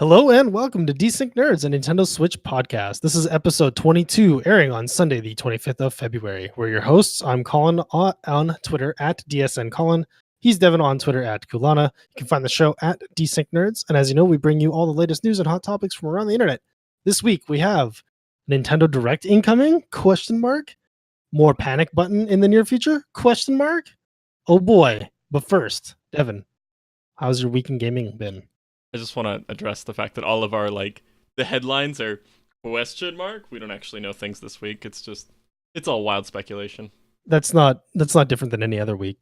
Hello and welcome to Desync Nerds, a Nintendo Switch podcast. This is episode 22, airing on Sunday, the 25th of February. We're your hosts. I'm Colin on Twitter at DSN Colin. He's Devon on Twitter at Kulana. You can find the show at Desync Nerds. And as you know, we bring you all the latest news and hot topics from around the internet. This week we have Nintendo Direct incoming? Question mark. More panic button in the near future? Question mark. Oh boy. But first, Devon, how's your week in gaming been? I just want to address the fact that all of our the headlines are question mark. We don't actually know things this week. It's all wild speculation. That's not different than any other week.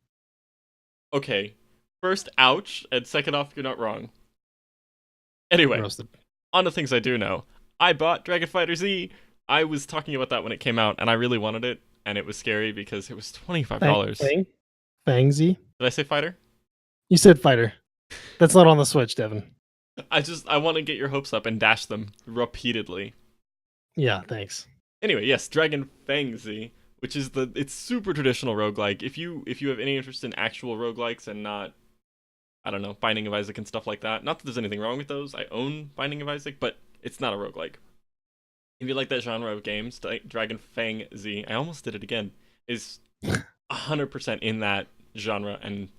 Okay, first, ouch, and second off, you're not wrong. Anyway, Roasted. on to things I do know. I bought Dragon Fighter Z. I was talking about that when it came out, and I really wanted it, and it was scary because it was $25. Fangsy. Did I say fighter? You said fighter. That's not on the Switch, Devon. I want to get your hopes up and dash them repeatedly. Yeah, thanks. Anyway, yes, Dragon Fang Z, which is it's super traditional roguelike. If you have any interest in actual roguelikes and not, I don't know, Binding of Isaac and stuff like that. Not that there's anything wrong with those. I own Binding of Isaac, but it's not a roguelike. If you like that genre of games, Dragon Fang Z, I almost did it again, is 100% in that genre and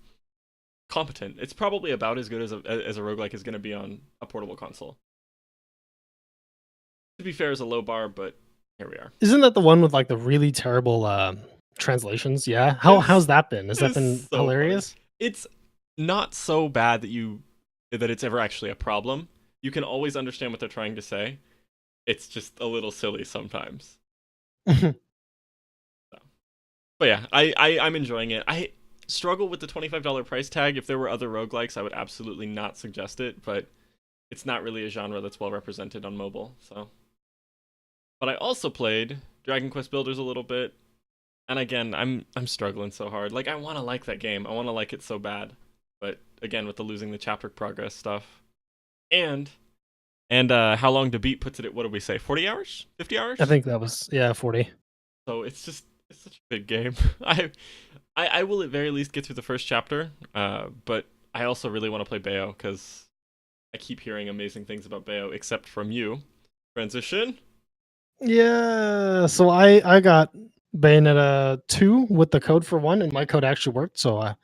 competent. It's probably about as good as a roguelike is going to be on a portable console. To be fair, is a low bar, but here we are. Isn't that the one with like the really terrible translations? Yeah. How's that been? Has that been so hilarious? Funny. It's not so bad that it's ever actually a problem. You can always understand what they're trying to say. It's just a little silly sometimes. But yeah, I'm enjoying it. I struggle with the $25 price tag. If there were other roguelikes, I would absolutely not suggest it, but it's not really a genre that's well represented on mobile, so. But I also played Dragon Quest Builders a little bit, and again, I'm struggling so hard. Like, I want to like that game. I want to like it so bad, but again, with the losing the chapter progress stuff. And how long to beat puts it at, what did we say, 40 hours? 50 hours? I think that was, 40. So it's such a big game. I will at very least get through the first chapter, but I also really want to play Bayo, because I keep hearing amazing things about Bayo, except from you. Transition? Yeah, so I got Bayonetta 2 with the code for 1, and my code actually worked, so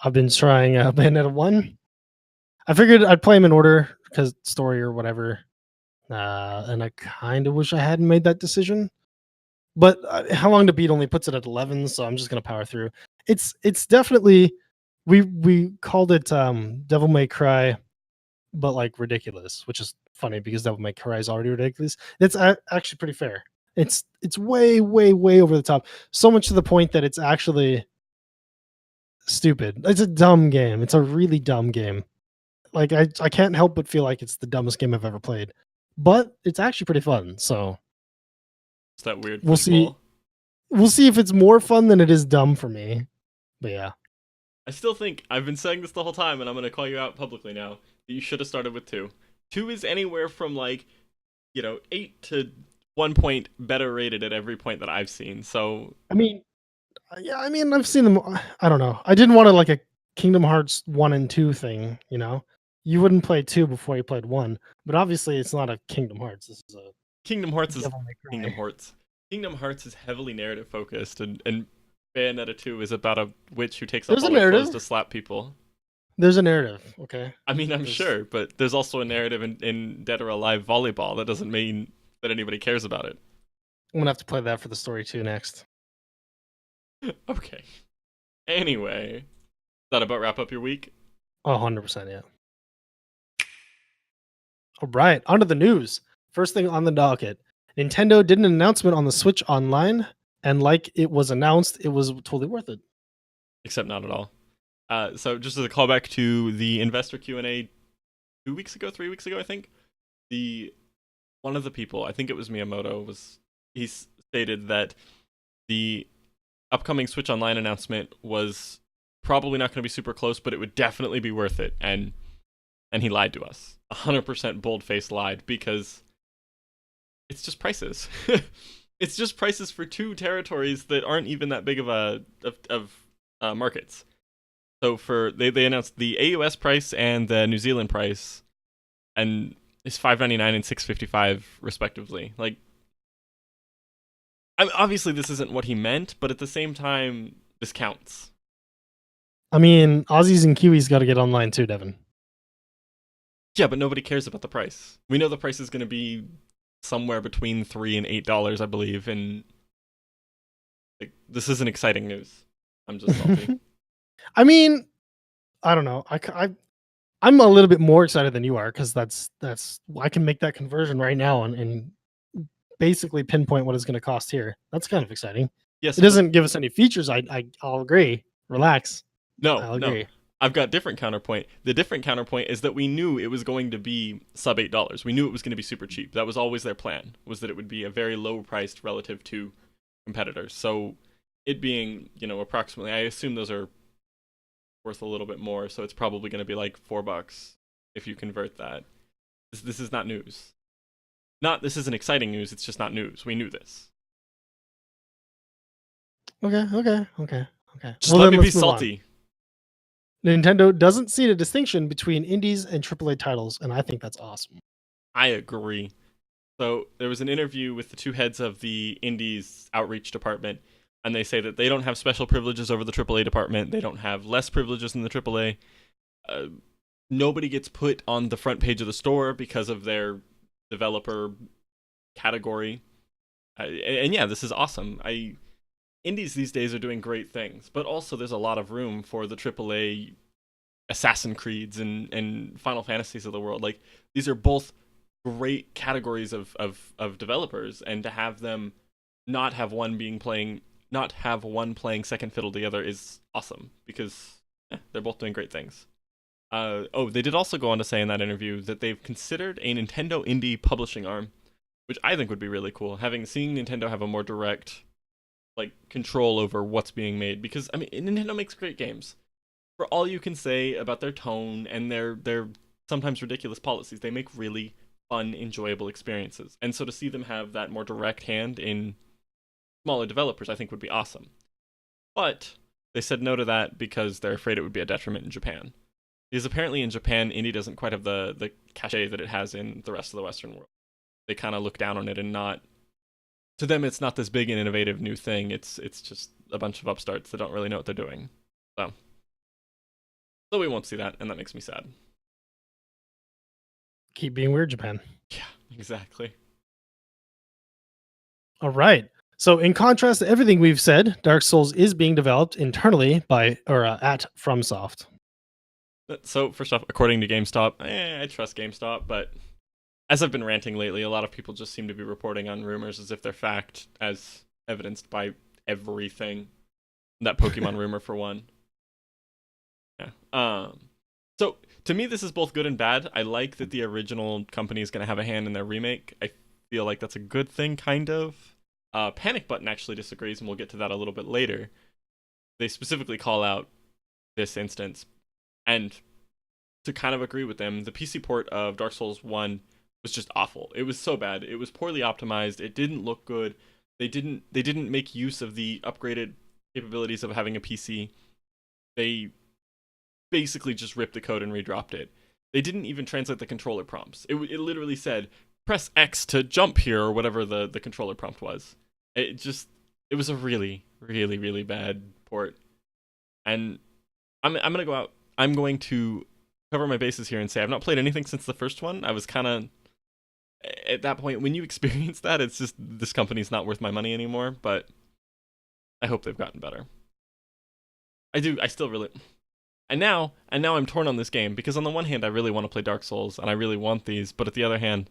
I've been trying Bayonetta 1. I figured I'd play them in order, because story or whatever, and I kind of wish I hadn't made that decision. But how long to beat only puts it at 11, so I'm just gonna power through. It's definitely, we called it Devil May Cry, but like ridiculous, which is funny because Devil May Cry is already ridiculous. It's actually pretty fair. It's way over the top, so much to the point that it's actually stupid. It's a dumb game. It's a really dumb game. Like I can't help but feel like it's the dumbest game I've ever played, but it's actually pretty fun. So. It's that weird. We'll see. We'll see if it's more fun than it is dumb for me. But yeah. I still think, I've been saying this the whole time, and I'm going to call you out publicly now, that you should have started with 2. 2 is anywhere from 8 to 1 point better rated at every point that I've seen. So I've seen them. I don't know. I didn't want to like a Kingdom Hearts 1 and 2 thing, you know? You wouldn't play 2 before you played 1, but obviously it's not a Kingdom Hearts. This is a Kingdom Hearts is Kingdom Hearts. Kingdom Hearts is heavily narrative focused, and Bayonetta 2 is about a witch who takes off all her clothes to slap people. There's a narrative, okay? I mean, I'm sure, but there's also a narrative in Dead or Alive Volleyball. That doesn't mean that anybody cares about it. I'm gonna have to play that for the story too next. Okay. Anyway, does that about wrap up your week? 100%, yeah. All right, on to the news. First thing on the docket. Nintendo did an announcement on the Switch Online, and like it was announced, it was totally worth it. Except not at all. So just as a callback to the investor Q&A 3 weeks ago, I think, one of the people, I think it was Miyamoto, he stated that the upcoming Switch Online announcement was probably not going to be super close, but it would definitely be worth it, and he lied to us. 100% bold-faced lied, because it's just prices. It's just prices for 2 territories that aren't even that big of markets. So they announced the AUS price and the New Zealand price and it's $5.99 and $6.55 respectively. Like, obviously this isn't what he meant, but at the same time, this counts. I mean, Aussies and Kiwis got to get online too, Devin. Yeah, but nobody cares about the price. We know the price is going to be somewhere between $3 and $8, I believe, and like, this isn't exciting news. I'm just salty. I mean, I don't know. I'm a little bit more excited than you are because that's I can make that conversion right now and basically pinpoint what it's going to cost here. That's kind of exciting. Yes, It but doesn't give us any features. I'll agree. Relax. no, I'll no. agree. I've got different counterpoint. The different counterpoint is that we knew it was going to be sub $8. We knew it was going to be super cheap. That was always their plan, was that it would be a very low priced relative to competitors. So it being, approximately, I assume those are worth a little bit more, so it's probably going to be like $4 if you convert that. This is not news. This isn't exciting news, it's just not news. We knew this. Okay. Just Well, let then me be let's move on. salty. Nintendo doesn't see a distinction between indies and AAA titles, and I think that's awesome. I agree. So there was an interview with the two heads of the Indies outreach department, and they say that they don't have special privileges over the AAA department. They don't have less privileges than the AAA. Nobody gets put on the front page of the store because of their developer category. And yeah, this is awesome. Indies these days are doing great things, but also there's a lot of room for the AAA Assassin's Creeds and Final Fantasies of the world. Like, these are both great categories of developers, and to have them not have one playing second fiddle to the other is awesome, because they're both doing great things. They did also go on to say in that interview that they've considered a Nintendo indie publishing arm, which I think would be really cool. Seeing Nintendo have a more direct control over what's being made, because I mean, Nintendo makes great games. For all you can say about their tone and their sometimes ridiculous policies, they make really fun, enjoyable experiences. And so to see them have that more direct hand in smaller developers, I think would be awesome. But they said no to that because they're afraid it would be a detriment in Japan. Because apparently in Japan, indie doesn't quite have the cachet that it has in the rest of the Western world. They kind of look down on it, and not to them, it's not this big and innovative new thing. It's just a bunch of upstarts that don't really know what they're doing. So we won't see that, and that makes me sad. Keep being weird, Japan. Yeah, exactly. All right. So, in contrast to everything we've said, Dark Souls is being developed internally at FromSoft. So first off, according to GameStop, I trust GameStop, but as I've been ranting lately, a lot of people just seem to be reporting on rumors as if they're fact, as evidenced by everything. That Pokemon rumor, for one. Yeah. So to me, this is both good and bad. I like that the original company is going to have a hand in their remake. I feel like that's a good thing, kind of. Panic Button actually disagrees, and we'll get to that a little bit later. They specifically call out this instance, and to kind of agree with them, the PC port of Dark Souls 1 was just awful. It was so bad. It was poorly optimized. It didn't look good. They didn't make use of the upgraded capabilities of having a PC. They basically just ripped the code and redropped it. They didn't even translate the controller prompts. It literally said, press X to jump here, or whatever the controller prompt was. It was a really, really, really bad port. And I'm going to cover my bases here and say I've not played anything since the first one. I was kind of, at that point, when you experience that, it's just, this company's not worth my money anymore, but I hope they've gotten better. I still really... And now I'm torn on this game, because on the one hand, I really want to play Dark Souls, and I really want these, but at the other hand,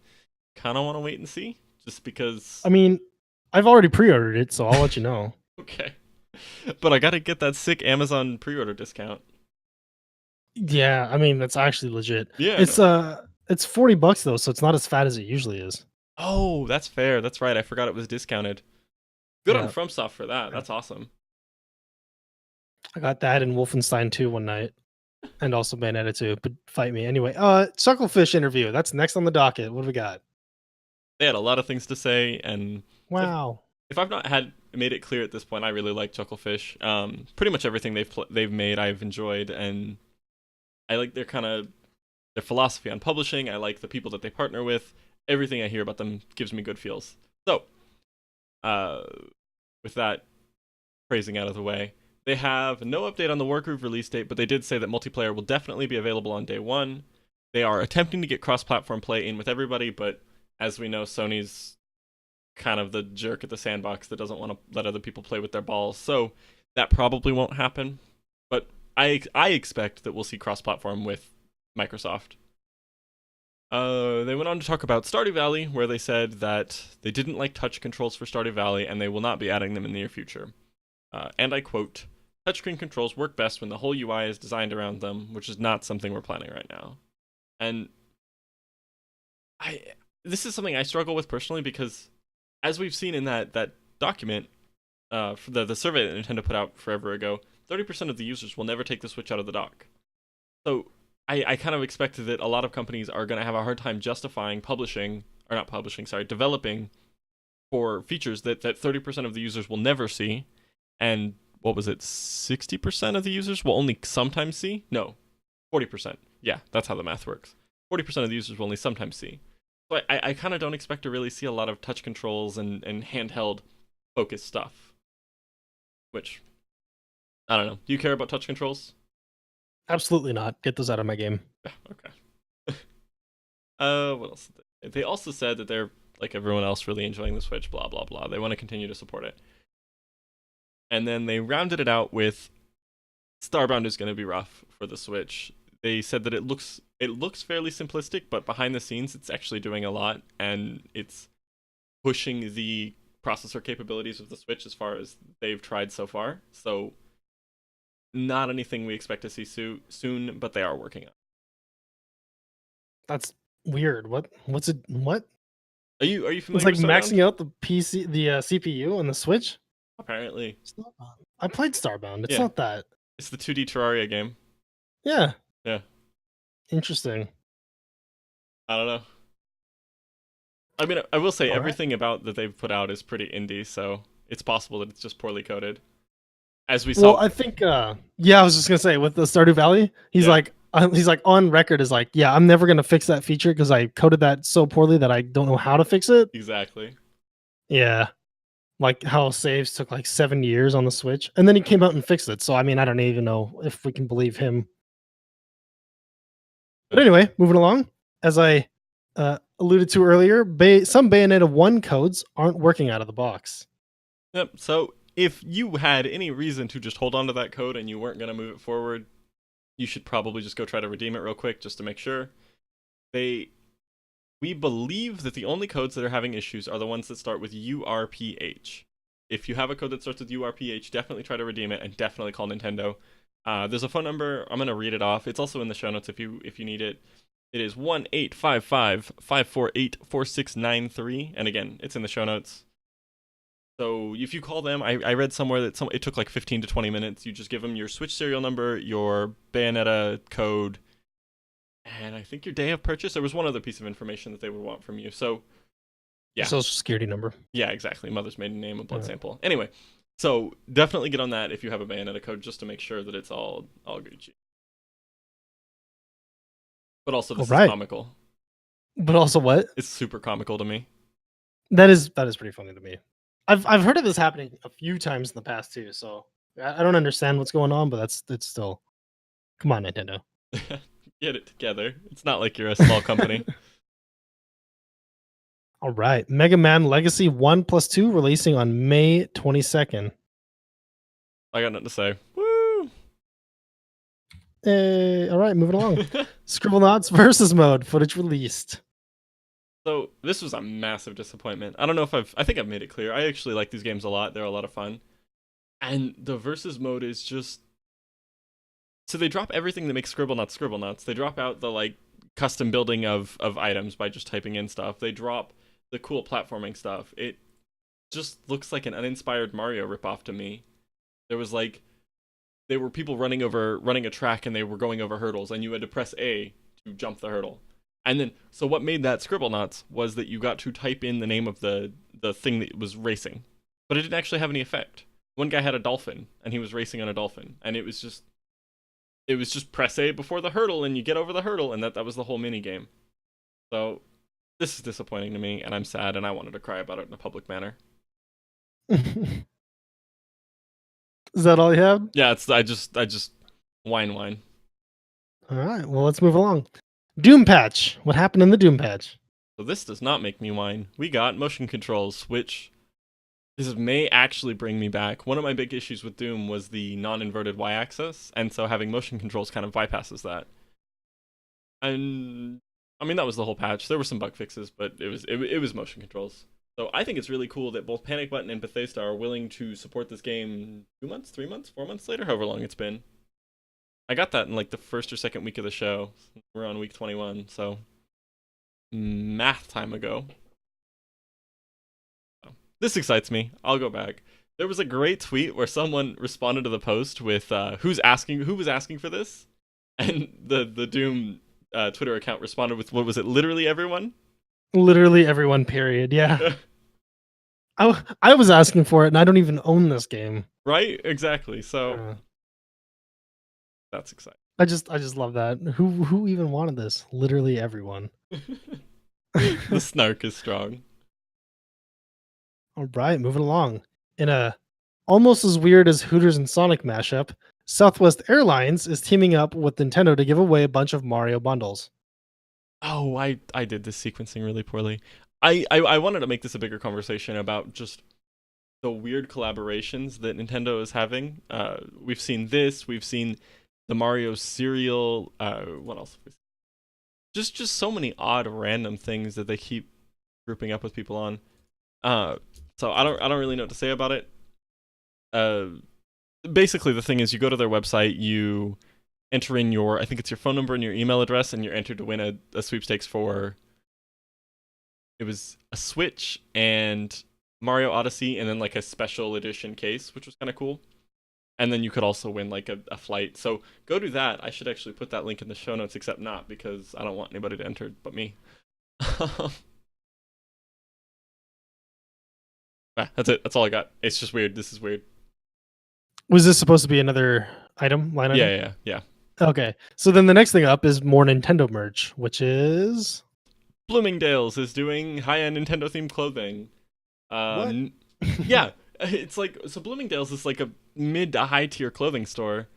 kind of want to wait and see, just because... I mean, I've already pre-ordered it, so I'll let you know. Okay. But I gotta get that sick Amazon pre-order discount. Yeah, I mean, that's actually legit. Yeah. It's $40 though, so it's not as fat as it usually is. Oh, that's fair. That's right. I forgot it was discounted. Good on Yeah. FromSoft for that. That's awesome. I got that in Wolfenstein 2 one night, and also Bayonetta 2. But fight me anyway. Chucklefish interview. That's next on the docket. What do we got? They had a lot of things to say, and Wow. if I've not made it clear at this point, I really like Chucklefish. Pretty much everything they've made, I've enjoyed, and I like their kind of their philosophy on publishing. I like the people that they partner with. Everything I hear about them gives me good feels. So, uh, with that phrasing out of the way, they have no update on the Wargroove release date, but they did say that multiplayer will definitely be available on day one. They are attempting to get cross-platform play in with everybody, but as we know, Sony's kind of the jerk at the sandbox that doesn't want to let other people play with their balls, so that probably won't happen. But I expect that we'll see cross-platform with Microsoft. They went on to talk about Stardew Valley, where they said that they didn't like touch controls for Stardew Valley, and they will not be adding them in the near future. And I quote, "Touchscreen controls work best when the whole UI is designed around them, which is not something we're planning right now." And this is something I struggle with personally because, as we've seen in that document, for the survey that Nintendo put out forever ago, 30% of the users will never take the Switch out of the dock. So I kind of expect that a lot of companies are going to have a hard time justifying developing for features that 30% of the users will never see, and what was it, 60% of the users will only sometimes see? No, 40%. Yeah, that's how the math works. 40% of the users will only sometimes see. So I kind of don't expect to really see a lot of touch controls and handheld focused stuff. Which, I don't know. Do you care about touch controls? Absolutely not. Get those out of my game. Yeah, okay. What else? They also said that they're, like everyone else, really enjoying the Switch, blah, blah, blah. They want to continue to support it. And then they rounded it out with Starbound is going to be rough for the Switch. They said that it looks fairly simplistic, but behind the scenes, it's actually doing a lot, and it's pushing the processor capabilities of the Switch as far as they've tried so far. So, not anything we expect to see soon, but they are working on it. That's weird. What's it? What? Are you It's familiar like with Starbound? maxing out the PC, the CPU on the Switch. Apparently. Starbound. I played Starbound. It's Yeah. not that. It's the 2D Terraria game. Yeah. Yeah. Interesting. I don't know. I mean, I will say All right. everything about that they've put out is pretty indie, so it's possible that it's just poorly coded. As we saw. Well, I think. Yeah, I was just gonna say with the Stardew Valley, he's Yeah. like on record is like, yeah, I'm never gonna fix that feature because I coded that so poorly that I don't know how to fix it. Exactly. Yeah. Like how saves took like 7 years on the Switch, and then he came out and fixed it. So I mean, I don't even know if we can believe him. But anyway, moving along, as I alluded to earlier, some Bayonetta 1 codes aren't working out of the box. Yep. So if you had any reason to just hold on to that code and you weren't going to move it forward, you should probably just go try to redeem it real quick just to make sure. We believe that the only codes that are having issues are the ones that start with URPH. If you have a code that starts with URPH, definitely try to redeem it and definitely call Nintendo. There's a phone number. I'm going to read it off. It's also in the show notes if you need it. It is 1-855-548-4693. And again, it's in the show notes. So if you call them, I read somewhere that it took like 15 to 20 minutes. You just give them your Switch serial number, your Bayonetta code, and I think your day of purchase. There was one other piece of information that they would want from you. So, yeah. Social security number. Yeah, exactly. Mother's maiden name, a blood sample. Anyway, so definitely get on that if you have a Bayonetta code just to make sure that it's all Gucci. But also, this is comical. But also what? It's super comical to me. That is pretty funny to me. I've heard of this happening a few times in the past too, so I don't understand what's going on, but it's still, come on, Nintendo. Get it together. It's not like you're a small company. All right, Mega Man Legacy 1+2 releasing on May 22nd. I got nothing to say. Woo! All right, moving along. Scribblenauts versus mode footage released. So this was a massive disappointment. I don't know if I think I've made it clear. I actually like these games a lot. They're a lot of fun. And the versus mode is just, so they drop everything that makes Scribblenauts. They drop out the like custom building of items by just typing in stuff. They drop the cool platforming stuff. It just looks like an uninspired Mario ripoff to me. There were people running a track and they were going over hurdles and you had to press A to jump the hurdle. And then, so what made that Scribblenauts was that you got to type in the name of the thing that was racing. But it didn't actually have any effect. One guy had a dolphin, and he was racing on a dolphin. And it was just, it was just press A before the hurdle and you get over the hurdle, and that was the whole mini game. So this is disappointing to me, and I'm sad, and I wanted to cry about it in a public manner. Is that all you have? Yeah, it's I just whine. All right. Well, let's move along. Doom patch. What happened in the Doom patch? So this does not make me whine. We got motion controls, which this may actually bring me back. One of my big issues with Doom was the non-inverted y-axis, and so having motion controls kind of bypasses that. And I mean, that was the whole patch. There were some bug fixes, but it was motion controls. So I think it's really cool that both Panic Button and Bethesda are willing to support this game 2 months, 3 months, 4 months later, however long it's been. I got that in like the first or second week of the show. We're on week 21, so math time ago. So, this excites me. I'll go back. There was a great tweet where someone responded to the post with who was asking for this, and the Doom Twitter account responded with, what was it, literally everyone? Literally everyone, period. Yeah. I was asking for it, and I don't even own this game. Right? Exactly. So that's exciting. I just love that. Who even wanted this? Literally everyone. The snark is strong. All right, moving along. In a almost as weird as Hooters and Sonic mashup, Southwest Airlines is teaming up with Nintendo to give away a bunch of Mario bundles. Oh, I did this sequencing really poorly. I wanted to make this a bigger conversation about just the weird collaborations that Nintendo is having. We've seen this. We've seen the Mario cereal. What else? Just so many odd, random things that they keep grouping up with people on. So I don't really know what to say about it. Basically, the thing is, you go to their website, you enter in your, I think it's your phone number and your email address, and you're entered to win a sweepstakes for, it was a Switch and Mario Odyssey, and then like a special edition case, which was kind of cool. And then you could also win like a flight. So go do that. I should actually put that link in the show notes, except not, because I don't want anybody to enter but me. That's it. That's all I got. It's just weird. This is weird. Was this supposed to be another line item? Yeah. Okay. So then the next thing up is more Nintendo merch, which is Bloomingdale's is doing high-end Nintendo themed clothing. What? Yeah, it's like, so Bloomingdale's is like a mid to high tier clothing store,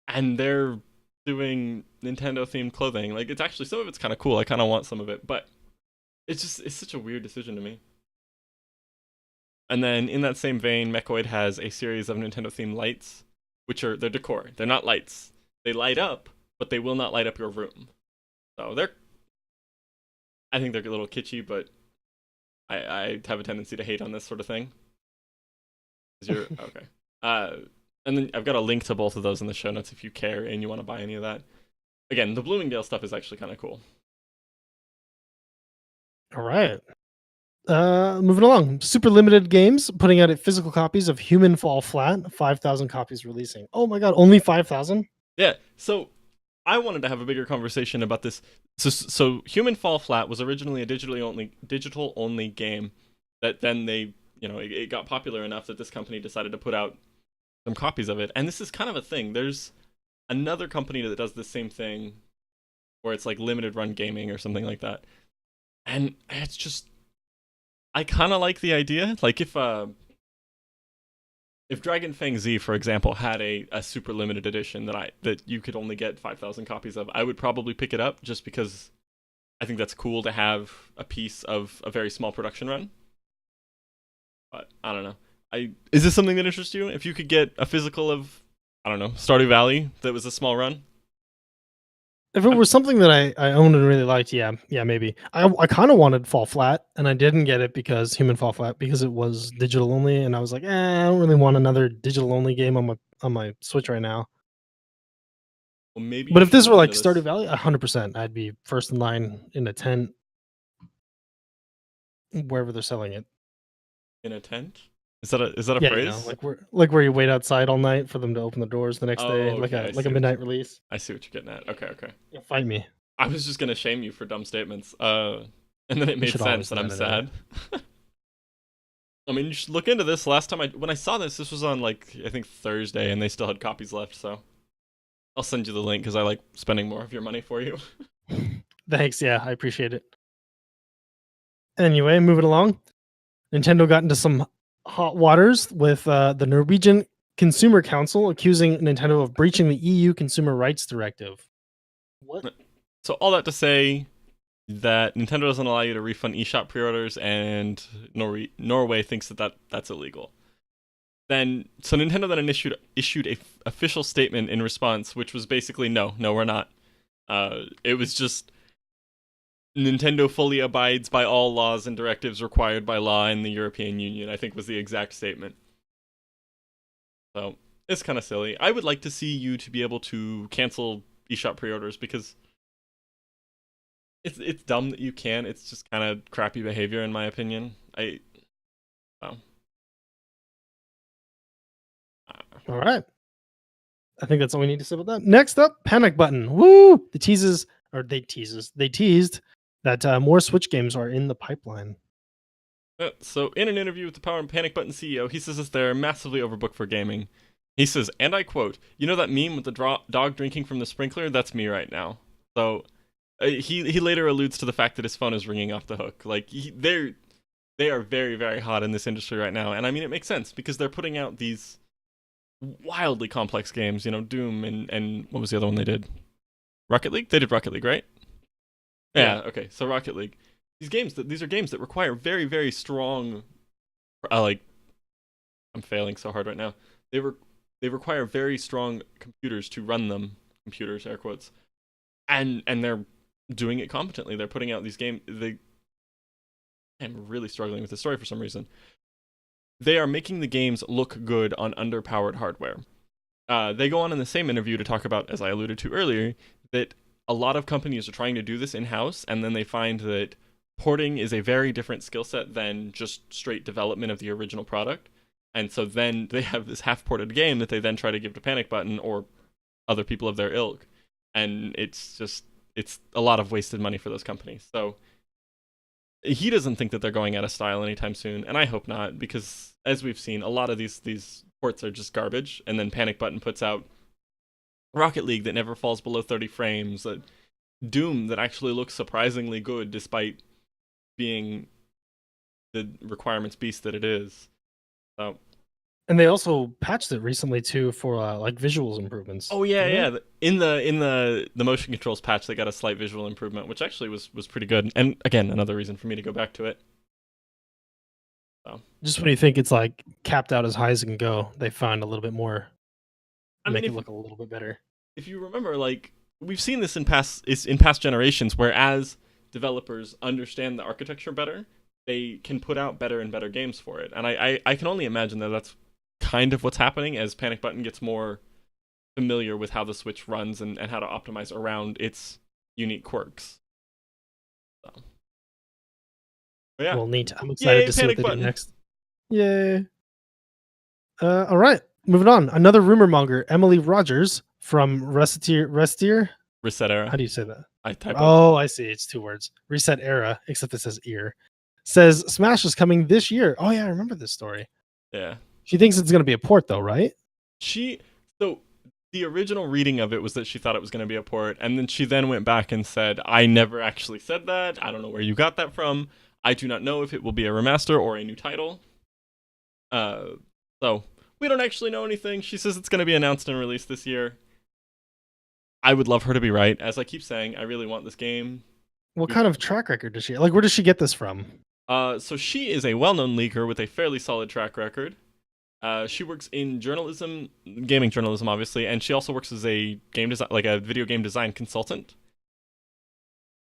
and they're doing Nintendo themed clothing. Like, it's actually, some of it's kind of cool. I kind of want some of it, but it's such a weird decision to me. And then in that same vein, Mecoid has a series of Nintendo themed lights, which are their decor. They're not lights. They light up, but they will not light up your room. So I think they're a little kitschy, but I have a tendency to hate on this sort of thing. Okay. And then I've got a link to both of those in the show notes if you care and you want to buy any of that. Again, the Bloomingdale stuff is actually kind of cool. All right. Moving along. Super Limited Games putting out physical copies of Human Fall Flat. 5,000 copies releasing. Oh my god, only 5,000? Yeah. So I wanted to have a bigger conversation about this. So Human Fall Flat was originally a digital only game that then they, it got popular enough that this company decided to put out some copies of it. And this is kind of a thing. There's another company that does the same thing where it's like limited run gaming or something like that. And it's just, I kind of like the idea. Like if Dragon Fang Z, for example, had a super limited edition that you could only get 5,000 copies of, I would probably pick it up just because I think that's cool to have a piece of a very small production run. But I don't know. Is this something that interests you? If you could get a physical of, I don't know, Stardew Valley that was a small run? If it was something that I owned and really liked, yeah, maybe. I kind of wanted Fall Flat, and I didn't get it because Human Fall Flat, because it was digital only, and I was like, I don't really want another digital only game on my Switch right now. Well, maybe. But if this were like Stardew Valley, 100%, I'd be first in line in a tent wherever they're selling it. In a tent? Is that a Yeah, phrase? like where you wait outside all night for them to open the doors the next day, like okay, a midnight release. I see what you're getting at. Okay. Yeah, fight me. I was just gonna shame you for dumb statements. And then it made sense, and I'm sad. I mean, you should look into this. Last time when I saw this was on like I think Thursday, and they still had copies left. So I'll send you the link because I like spending more of your money for you. Thanks. Yeah, I appreciate it. Anyway, moving along. Nintendo got into some hot waters with the Norwegian Consumer Council accusing Nintendo of breaching the EU Consumer Rights Directive. What? So all that to say that Nintendo doesn't allow you to refund eShop pre-orders, and Norway thinks that's illegal. So Nintendo then issued a official statement in response, which was basically no, we're not. It was just Nintendo fully abides by all laws and directives required by law in the European Union, I think was the exact statement. So it's kind of silly. I would like to see you to be able to cancel eShop pre-orders because it's dumb that you can. It's just kind of crappy behavior in my opinion. Well, All right. I think that's all we need to say about that. Next up, Panic Button. Woo! They teased that more Switch games are in the pipeline. So in an interview with the Power and Panic Button CEO, he says that they're massively overbooked for gaming. He says, and I quote, "You know that meme with the dog drinking from the sprinkler? That's me right now." So he later alludes to the fact that his phone is ringing off the hook. Like they are very, very hot in this industry right now, and I mean it makes sense because they're putting out these wildly complex games. You know, Doom and what was the other one they did? Rocket League. They did Rocket League, right? Yeah. Okay. So Rocket League. These are games that require very, very strong. Like, I'm failing so hard right now. They require very strong computers to run them. Computers, air quotes, and they're doing it competently. They're putting out these games. I'm really struggling with the story for some reason. They are making the games look good on underpowered hardware. They go on in the same interview to talk about, as I alluded to earlier, that a lot of companies are trying to do this in-house, and then they find that porting is a very different skill set than just straight development of the original product. And so then they have this half-ported game that they then try to give to Panic Button or other people of their ilk. And it's a lot of wasted money for those companies. So he doesn't think that they're going out of style anytime soon, and I hope not, because as we've seen, a lot of these ports are just garbage, and then Panic Button puts out Rocket League that never falls below 30 frames, Doom that actually looks surprisingly good despite being the requirements beast that it is. So, and they also patched it recently too for like visuals improvements. oh yeah. In the motion controls patch, they got a slight visual improvement, which actually was pretty good. And again, another reason for me to go back to it. So, just when you think it's like capped out as high as it can go, they find a little bit more. Make it look a little bit better. If you remember, like we've seen this in past generations, where as developers understand the architecture better, they can put out better and better games for it. And I can only imagine that that's kind of what's happening as Panic Button gets more familiar with how the Switch runs and how to optimize around its unique quirks. So. Yeah. Well, neat. I'm excited to see what they do next. Yay. All right. Moving on. Another rumor monger, Emily Rogers from Reset Era. How do you say that? I see. It's 2 words. Reset Era, except it says ear. Says Smash is coming this year. Oh yeah, I remember this story. Yeah. She thinks it's going to be a port though, right? So the original reading of it was that she thought it was going to be a port, and then she went back and said, "I never actually said that. I don't know where you got that from. I do not know if it will be a remaster or a new title." So we don't actually know anything. She says it's going to be announced and released this year. I would love her to be right. As I keep saying, I really want this game. What kind of track record does she have? Like, where does she get this from? So she is a well-known leaker with a fairly solid track record. She works in journalism, gaming journalism, obviously, and she also works as a a video game design consultant.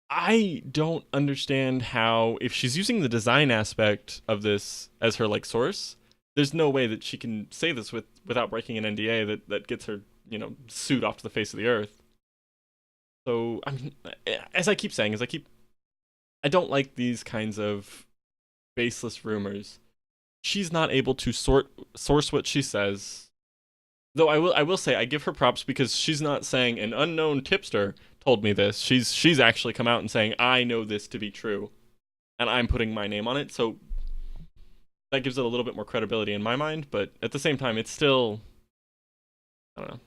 I don't understand how, if she's using the design aspect of this as her source, there's no way that she can say this without breaking an NDA that gets her, sued off to the face of the earth. So, I mean, as I keep saying, I don't like these kinds of baseless rumors. She's not able to source what she says. Though I will say I give her props because she's not saying an unknown tipster told me this. She's actually come out and saying, I know this to be true, and I'm putting my name on it. So that gives it a little bit more credibility in my mind. But at the same time, it's still, I don't know.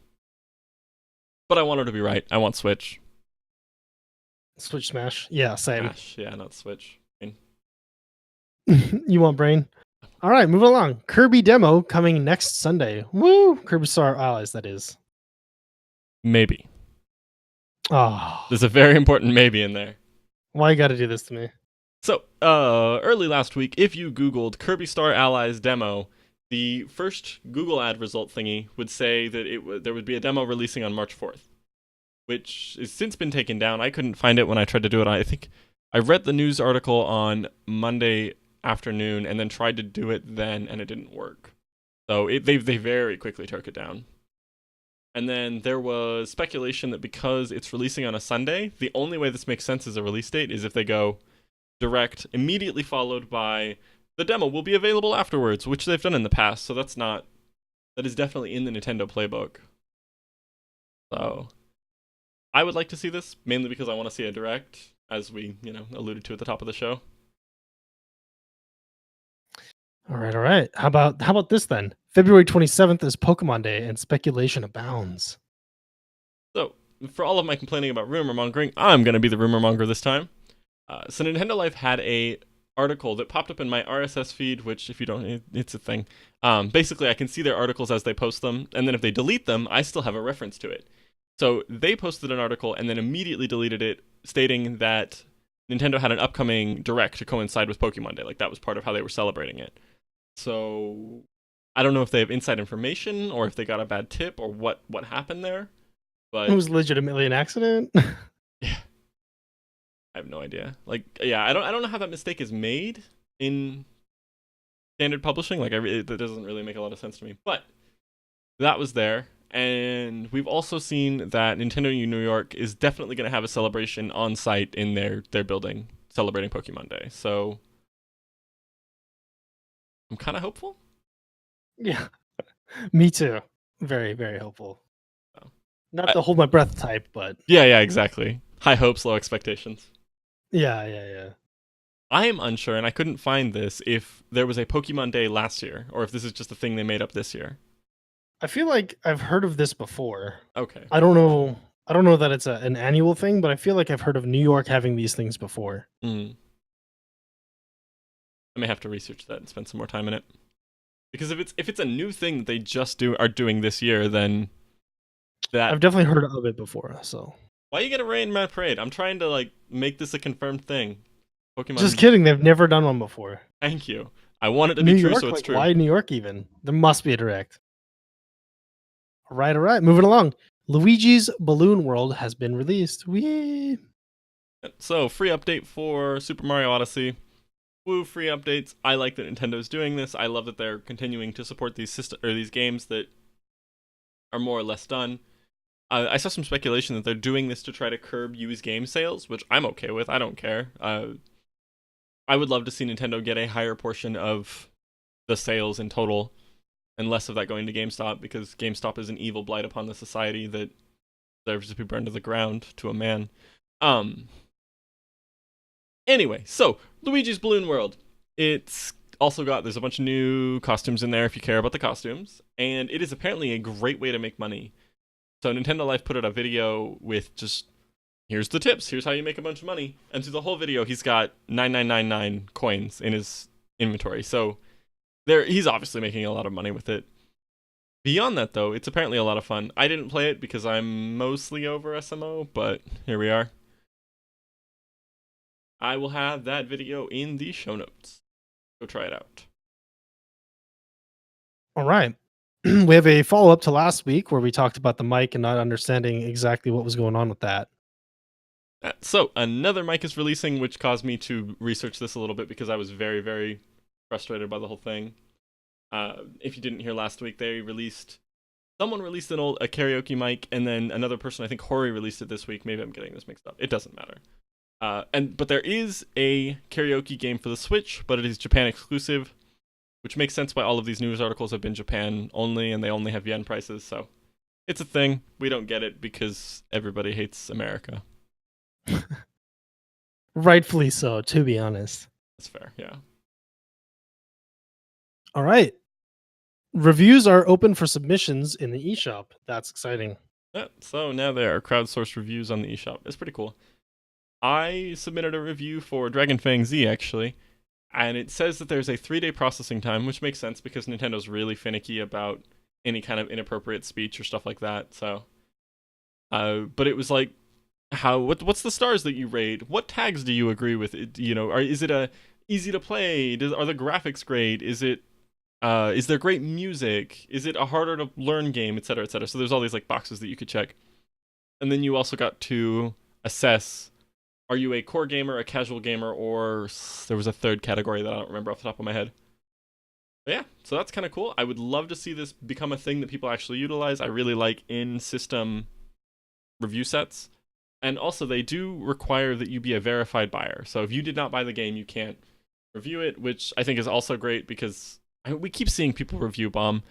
but I want her to be right. I want Switch. Switch Smash. Yeah, same. Smash, yeah, not Switch. You want Brain? All right, moving along. Kirby demo coming next Sunday. Woo! Kirby Star Allies, that is. Maybe. Oh, There's a very important maybe in there. why you got to do this to me? So, early last week, if you Googled Kirby Star Allies demo, the first Google ad result thingy would say that there would be a demo releasing on March 4th, which has since been taken down. I couldn't find it when I tried to do it. I think I read the news article on Monday afternoon and then tried to do it then, and it didn't work. So they very quickly took it down. And then there was speculation that because it's releasing on a Sunday, the only way this makes sense as a release date is if they go direct, immediately followed by the demo will be available afterwards, which they've done in the past. So that is definitely in the Nintendo playbook. So I would like to see this, mainly because I want to see a direct, as we, alluded to at the top of the show. All right. How about this then? February 27th is Pokemon Day, and speculation abounds. So for all of my complaining about rumor mongering, I'm going to be the rumor monger this time. So Nintendo Life had a article that popped up in my RSS feed, which if you don't, it's a thing. Basically, I can see their articles as they post them, and then if they delete them, I still have a reference to it. So they posted an article and then immediately deleted it, stating that Nintendo had an upcoming direct to coincide with Pokemon Day. Like that was part of how they were celebrating it. So I don't know if they have inside information or if they got a bad tip or what happened there. But It was legitimately an accident. yeah, I have no idea. Like, yeah, I don't know how that mistake is made in standard publishing. Like, that doesn't really make a lot of sense to me. But that was there, and we've also seen that Nintendo New York is definitely going to have a celebration on site in their building celebrating Pokemon Day. So I'm kind of hopeful. Yeah, me too. Very, very hopeful. Oh. Not the hold my breath type, but yeah, exactly. High hopes, low expectations. Yeah. I am unsure, and I couldn't find this, if there was a Pokemon Day last year, or if this is just a thing they made up this year. I feel like I've heard of this before. Okay. I don't know that it's an annual thing, but I feel like I've heard of New York having these things before. I may have to research that and spend some more time in it. Because if it's a new thing that they just are doing this year, then that I've definitely heard of it before. So why you get a Rain Man Parade? I'm trying to make this a confirmed thing. Pokemon. Just kidding. They've never done one before. Thank you. I want it to New be true, York, so it's true. Why New York even? There must be a direct. All right. Moving along. Luigi's Balloon World has been released. Whee! So, free update for Super Mario Odyssey. Woo, free updates. I like that Nintendo's doing this. I love that they're continuing to support these games that are more or less done. I saw some speculation that they're doing this to try to curb used game sales, which I'm okay with. I don't care. I would love to see Nintendo get a higher portion of the sales in total and less of that going to GameStop, because GameStop is an evil blight upon the society that deserves to be burned to the ground to a man. Anyway, so Luigi's Balloon World. It's also there's a bunch of new costumes in there if you care about the costumes, and it is apparently a great way to make money. So Nintendo Life put out a video with just, here's the tips, here's how you make a bunch of money. And through the whole video, he's got 9999 coins in his inventory. So he's obviously making a lot of money with it. Beyond that, though, it's apparently a lot of fun. I didn't play it because I'm mostly over SMO, but here we are. I will have that video in the show notes. Go try it out. All right. We have a follow-up to last week where we talked about the mic and not understanding exactly what was going on with that. So, another mic is releasing, which caused me to research this a little bit because I was very, very frustrated by the whole thing. If you didn't hear last week, someone released a karaoke mic, and then another person, I think Hori, released it this week. Maybe I'm getting this mixed up. It doesn't matter. But there is a karaoke game for the Switch, but it is Japan exclusive, which makes sense why all of these news articles have been Japan only, and they only have yen prices, so it's a thing. We don't get it because everybody hates America. Rightfully so, to be honest. That's fair, yeah. All right. Reviews are open for submissions in the eShop. That's exciting. Yeah, so now there are crowdsourced reviews on the eShop. It's pretty cool. I submitted a review for Dragon Fang Z actually, and it says that there's a 3-day processing time, which makes sense because Nintendo's really finicky about any kind of inappropriate speech or stuff like that. So, but it was like, what's the stars that you rate? What tags do you agree with? Is it a easy to play? Are the graphics great? Is there great music? Is it a harder to learn game, etc., etc.? So there's all these like boxes that you could check, and then you also got to assess: are you a core gamer, a casual gamer, or there was a third category that I don't remember off the top of my head. But yeah, so that's kind of cool. I would love to see this become a thing that people actually utilize. I really like in-system review sets, and also they do require that you be a verified buyer. So if you did not buy the game, you can't review it, which I think is also great because we keep seeing people review bomb.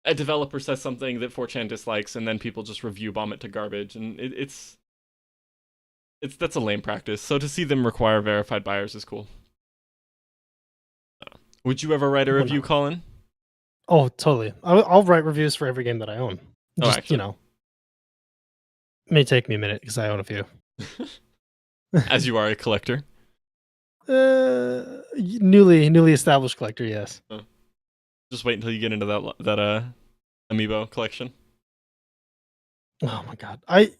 A developer says something that 4chan dislikes, and then people just review bomb it to garbage, and that's a lame practice. So to see them require verified buyers is cool. Would you ever write a review, Colin? Oh, totally. I'll write reviews for every game that I own. Just, actually. It may take me a minute because I own a few. As you are a collector. Newly established collector, yes. Oh. Just wait until you get into that amiibo collection. Oh my god. I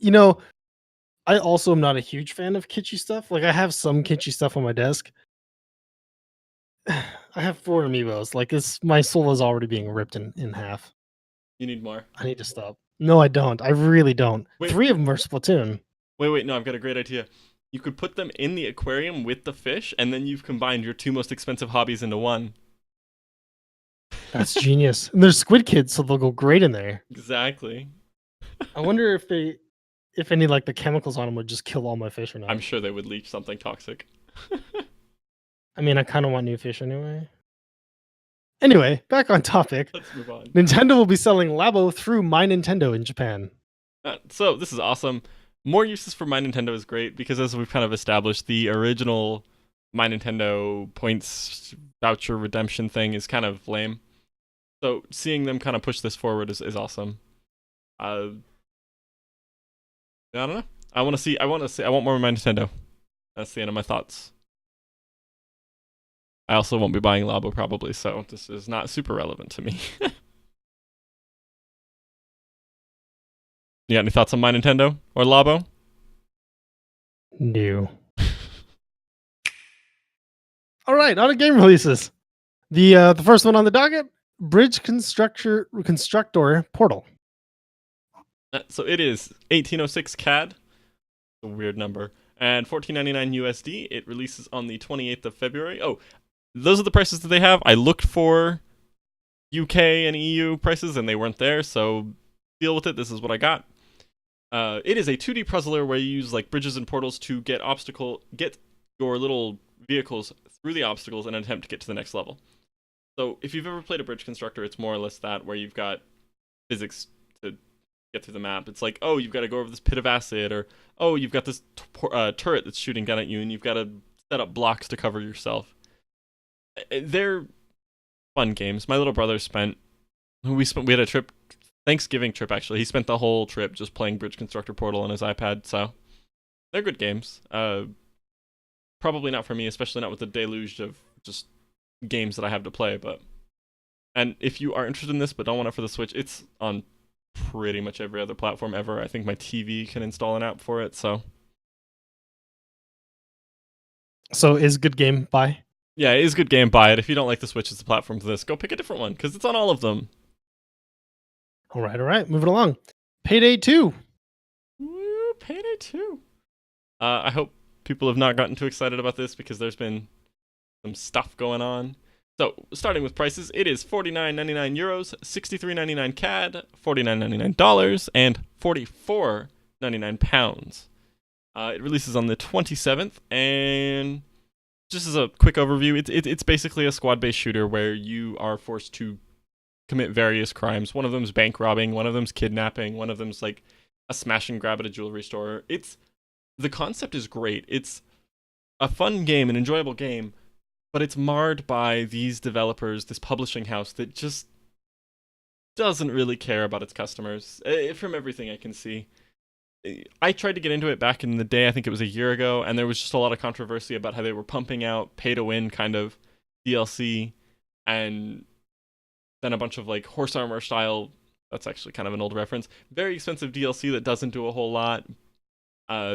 also am not a huge fan of kitschy stuff. Like I have some kitschy stuff on my desk. I have 4 amiibos. Like my soul is already being ripped in half. You need more. I need to stop. No, I don't. I really don't. Wait. 3 of them are Splatoon. Wait, no, I've got a great idea. You could put them in the aquarium with the fish, and then you've combined your 2 most expensive hobbies into one. That's genius. And there's squid kids, so they'll go great in there. Exactly. I wonder if any like the chemicals on them would just kill all my fish or not. I'm sure they would leach something toxic. I mean, I kind of want new fish anyway. Anyway, back on topic. Let's move on. Nintendo will be selling Labo through My Nintendo in Japan. So this is awesome. More uses for My Nintendo is great because as we've kind of established, the original My Nintendo points voucher redemption thing is kind of lame. So seeing them kind of push this forward is awesome. I don't know. I want more of My Nintendo. That's the end of my thoughts. I also won't be buying Labo probably, so this is not super relevant to me. You got any thoughts on My Nintendo or Labo? No. All right, on to game releases. The first one on the docket, Bridge Constructor Portal. So it is 1806 CAD, a weird number, and $14.99 USD. It releases on the 28th of February. Oh, those are the prices that they have. I looked for UK and EU prices, and they weren't there, so deal with it. This is what I got. It is a 2D puzzler where you use like bridges and portals to get your little vehicles through the obstacles in an attempt to get to the next level. So if you've ever played a Bridge Constructor, it's more or less that, where you've got physics to get through the map. It's like, oh, you've got to go over this pit of acid, or oh, you've got this turret that's shooting down at you, and you've got to set up blocks to cover yourself. They're fun games. My little brother we had a trip, Thanksgiving trip actually. He spent the whole trip just playing Bridge Constructor Portal on his iPad, so they're good games. Probably not for me, especially not with the deluge of just games that I have to play, and if you are interested in this but don't want it for the Switch, it's on pretty much every other platform ever. I think my TV can install an app for it, so is good game, buy? Yeah, it is a good game, buy it. If you don't like the Switch as a platform for this, go pick a different one, because it's on all of them. All right, moving along. Payday 2. Woo, Payday 2. I hope people have not gotten too excited about this because there's been some stuff going on. So, starting with prices, it is €49.99, €63.99 CAD, $49.99, and £44.99. It releases on the 27th, and just as a quick overview, it's basically a squad-based shooter where you are forced to commit various crimes. One of them's bank robbing, one of them's kidnapping, one of them's like a smash and grab at a jewelry store. The concept is great. It's a fun game, an enjoyable game, but it's marred by these developers, this publishing house that just doesn't really care about its customers, from everything I can see. I tried to get into it back in the day, I think it was a year ago, and there was just a lot of controversy about how they were pumping out pay to win kind of DLC, and then a bunch of like horse armor style, that's actually kind of an old reference, very expensive DLC that doesn't do a whole lot.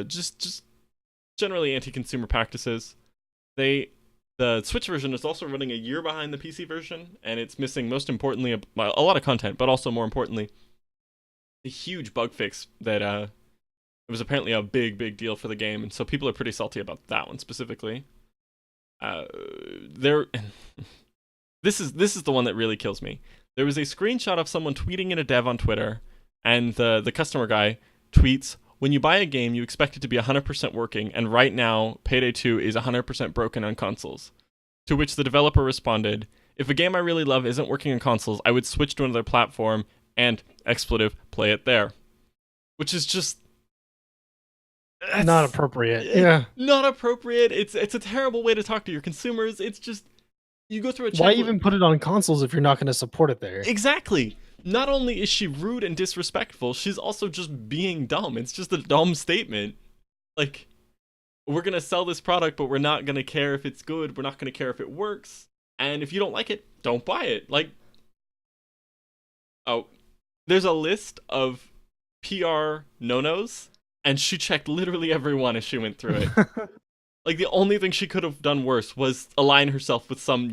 Just generally anti-consumer practices. The Switch version is also running a year behind the PC version, and it's missing, most importantly, a lot of content, but also more importantly, a huge bug fix that it was apparently a big deal for the game, and so people are pretty salty about that one specifically. There, this is the one that really kills me. There was a screenshot of someone tweeting in a dev on Twitter, and the customer guy tweets, "When you buy a game, you expect it to be 100% working, and right now, Payday 2 is 100% broken on consoles." To which the developer responded, "If a game I really love isn't working on consoles, I would switch to another platform and, expletive, play it there." Which is just... Not appropriate. Yeah. Not appropriate. It's a terrible way to talk to your consumers. It's just... You go through a checklist. Why even put it on consoles if you're not going to support it there? Exactly. Not only is she rude and disrespectful, she's also just being dumb. It's just a dumb statement. Like, we're going to sell this product, but we're not going to care if it's good. We're not going to care if it works. And if you don't like it, don't buy it. Like, oh, there's a list of PR no-nos, and she checked literally every one as she went through it. Like, the only thing she could have done worse was align herself with some,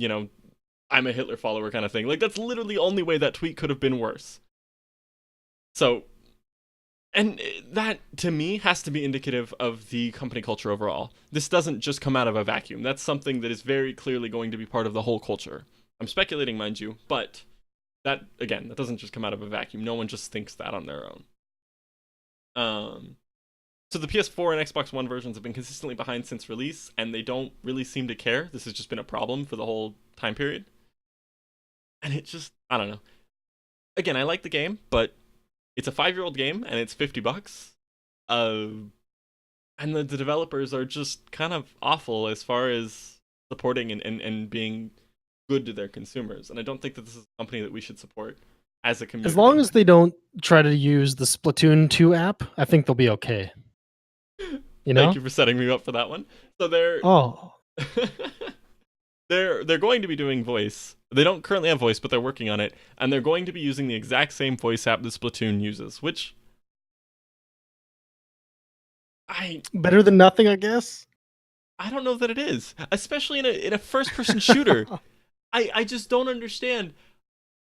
I'm a Hitler follower kind of thing. Like, that's literally the only way that tweet could have been worse. So, and that, to me, has to be indicative of the company culture overall. This doesn't just come out of a vacuum. That's something that is very clearly going to be part of the whole culture. I'm speculating, mind you, but that, again, that doesn't just come out of a vacuum. No one just thinks that on their own. So the PS4 and Xbox One versions have been consistently behind since release, and they don't really seem to care. This has just been a problem for the whole time period. And it just, I don't know. Again, I like the game, but it's a 5-year-old game, and it's $50. And the developers are just kind of awful as far as supporting and being good to their consumers. And I don't think that this is a company that we should support as a community. As long as they don't try to use the Splatoon 2 app, I think they'll be okay. Thank you for setting me up for that one. So they're they're going to be doing voice. They don't currently have voice, but they're working on it, and they're going to be using the exact same voice app that Splatoon uses, which better than nothing, I guess. I don't know that it is, especially in a first-person shooter. I just don't understand.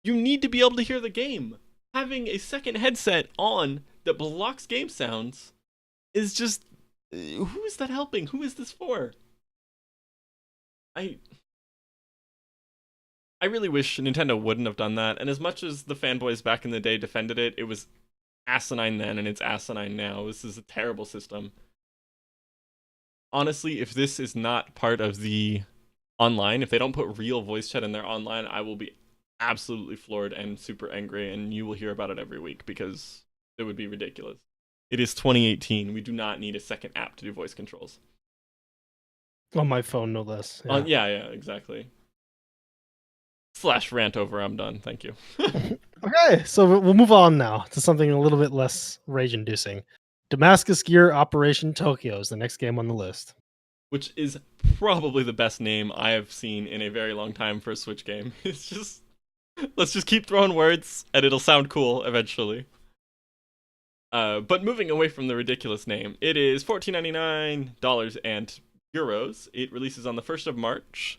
You need to be able to hear the game. Having a second headset on that blocks game sounds is just... Who is that helping? Who is this for? I really wish Nintendo wouldn't have done that, and as much as the fanboys back in the day defended it, it was asinine then and it's asinine now. This is a terrible system. Honestly, if this is not part of the online, if they don't put real voice chat in their online, I will be absolutely floored and super angry, and you will hear about it every week because it would be ridiculous. It is 2018. We do not need a second app to do voice controls. On my phone, no less. Yeah, exactly. / rant over, I'm done. Thank you. Okay, so we'll move on now to something a little bit less rage-inducing. Damascus Gear Operation Tokyo is the next game on the list. Which is probably the best name I have seen in a very long time for a Switch game. It's just... Let's just keep throwing words, and it'll sound cool eventually. But moving away from the ridiculous name, it is $14.99 and euros. It releases on the 1st of March,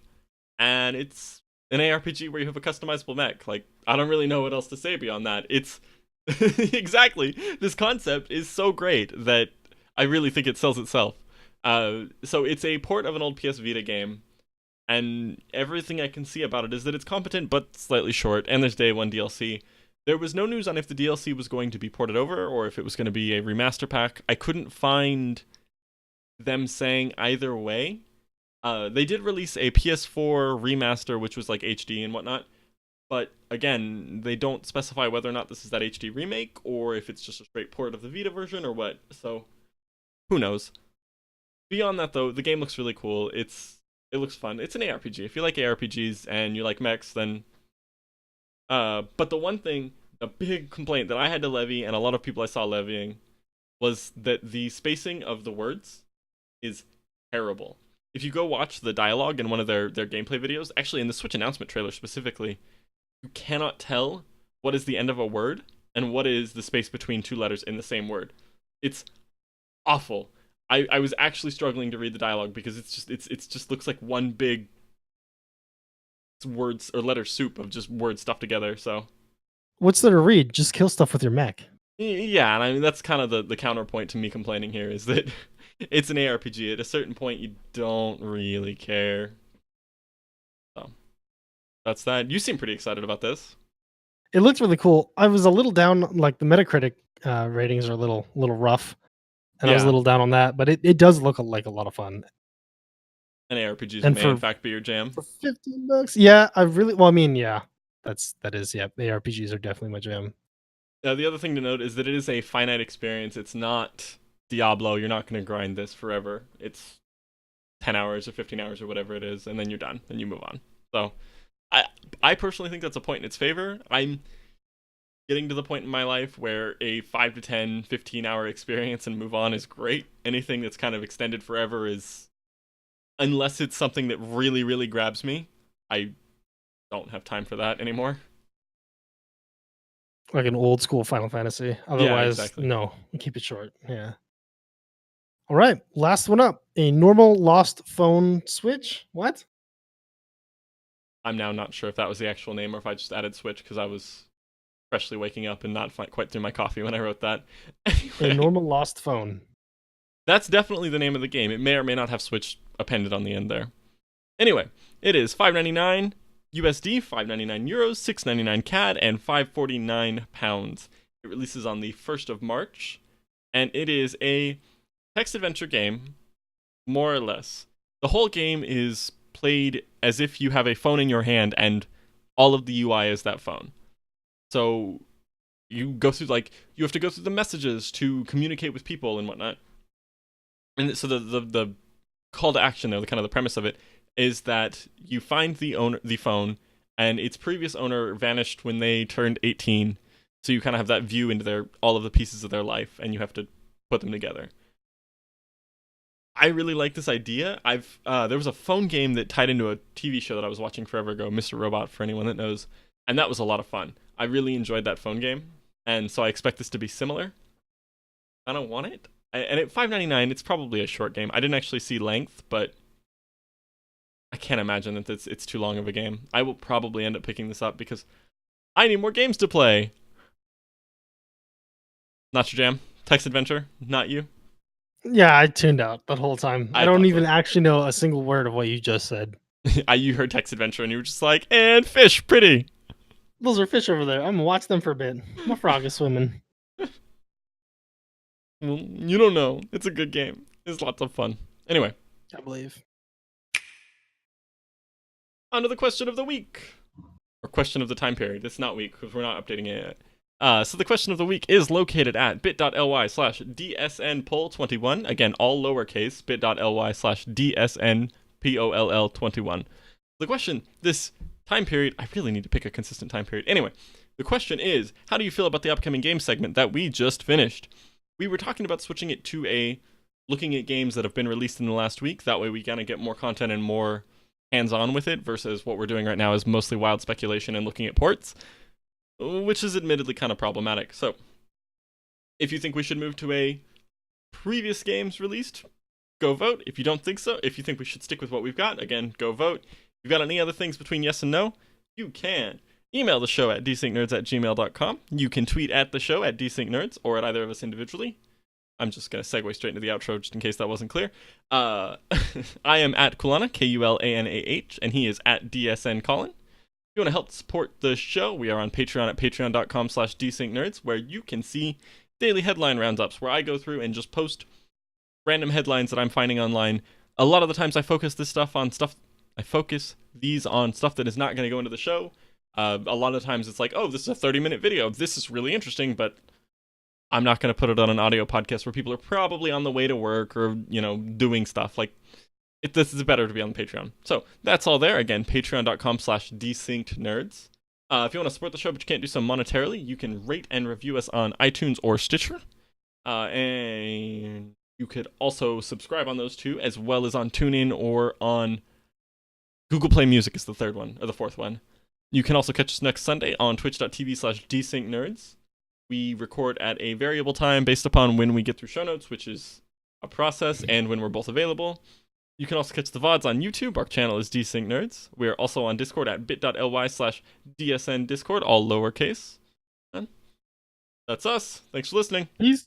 and it's an ARPG where you have a customizable mech. Like, I don't really know what else to say beyond that. It's exactly, this concept is so great that I really think it sells itself. So it's a port of an old PS Vita game, and everything I can see about it is that it's competent but slightly short, and there's day one DLC. There was no news on if the DLC was going to be ported over or if it was going to be a remaster pack. I couldn't find them saying either way. They did release a PS4 remaster, which was like HD and whatnot. But again, they don't specify whether or not this is that HD remake or if it's just a straight port of the Vita version or what. So, who knows? Beyond that, though, the game looks really cool. It looks fun. It's an ARPG. If you like ARPGs and you like mechs, then But the big complaint that I had to levy, and a lot of people I saw levying, was that the spacing of the words is terrible. If you go watch the dialogue in one of their gameplay videos, actually in the Switch announcement trailer specifically, you cannot tell what is the end of a word and what is the space between two letters in the same word. It's awful. I was actually struggling to read the dialogue because it's just looks like one big words or letter soup of just words stuffed together. So What's there to read? Just kill stuff with your mech. yeah, and I mean that's kind of the counterpoint to me complaining here is that it's an ARPG. At a certain point, you don't really care. So that's that. You seem pretty excited about this. It looked really cool. I was a little down, like the Metacritic ratings are a little rough, and I was a Yeah, little down on that. But it does look like a lot of fun. and ARPGs And may in fact be your jam. for $15, yeah, I really well. I mean, yeah, that is yeah. ARPGs are definitely my jam. The other thing to note is that it is a finite experience. It's not Diablo. You're not going to grind this forever. It's 10 hours or 15 hours or whatever it is, and then you're done, and you move on. So I personally think that's a point in its favor. I'm getting to the point in my life where a 5 to 10, 15-hour experience and move on is great. Anything that's kind of extended forever is, unless it's something that really, really grabs me, I don't have time for that anymore. Like an old school Final Fantasy. Yeah, Otherwise, exactly. no, keep it short. Yeah. All right, last one up. A normal lost phone switch. What? I'm now not sure if that was the actual name or if I just added Switch because I was freshly waking up and not quite through my coffee when I wrote that. A Anyway, normal lost phone. that's definitely the name of the game. It may or may not have Switch appended on the end there. Anyway, it is $5.99 USD, €5.99, €6.99 CAD, and £5.49. It releases on the 1st of March, and it is a text adventure game, more or less. The whole game is played as if you have a phone in your hand and all of the UI is that phone. So you go through you have to go through the messages to communicate with people and whatnot. And so the call to action there, the kind of the premise of it is that you find the phone, and its previous owner vanished when they turned 18. So you kind of have that view into all of the pieces of their life, and you have to put them together. I really like this idea. There was a phone game that tied into a TV show that I was watching forever ago, Mr. Robot, for anyone that knows, and that was a lot of fun. I really enjoyed that phone game, and so I expect this to be similar. I don't want it. And at $5.99, it's probably a short game. I didn't actually see length, but I can't imagine that it's too long of a game. I will probably end up picking this up because I need more games to play. Not your jam? Text adventure? Not you? Yeah, I tuned out that whole time. I I don't thought even so. actually know a single word of what you just said. You heard text adventure and you were just like, and fish, pretty. Those are fish over there. I'm gonna watch them for a bit. My frog is swimming. Well, you don't know. It's a good game. It's lots of fun. Anyway, I believe. on to the question of the week. Or question of the time period. It's not week because we're not updating it yet. So the question of the week is located at bit.ly/dsnpoll21. Again, all lowercase, bit.ly/dsnpoll21. The question, this time period, I really need to pick a consistent time period. Anyway, the question is, how do you feel about the upcoming game segment that we just finished? We were talking about switching it to looking at games that have been released in the last week. That way we kind of get more content and more hands-on with it versus what we're doing right now is mostly wild speculation and looking at ports, which is admittedly kind of problematic. So if you think we should move to a previous games released, go vote. If you don't think so, if you think we should stick with what we've got, again, go vote. If you've got any other things between yes and no, you can email the show at desyncnerds@gmail.com. You can tweet at the show at desyncnerds or at either of us individually. I'm just going to segue straight into the outro just in case that wasn't clear. I am at Kulana, Kulanah, and he is at DSN Colin. If you want to help support the show, we are on Patreon at patreon.com/desyncnerds, where you can see daily headline roundups, where I go through and just post random headlines that I'm finding online. A lot of the times I focus these on stuff that is not going to go into the show. A lot of times it's like, oh, this is a 30-minute video. This is really interesting, but I'm not going to put it on an audio podcast where people are probably on the way to work or, doing stuff. This is better to be on the Patreon. So that's all there. Again, patreon.com/desyncednerds. If you want to support the show but you can't do so monetarily, you can rate and review us on iTunes or Stitcher. And you could also subscribe on those two, as well as on TuneIn or on Google Play Music is the third one, or the fourth one. You can also catch us next Sunday on twitch.tv/desyncnerds. We record at a variable time based upon when we get through show notes, which is a process, and when we're both available. You can also catch the VODs on YouTube. Our channel is Desync Nerds. We are also on Discord at bit.ly/DSN Discord, all lowercase. And that's us. Thanks for listening. Peace.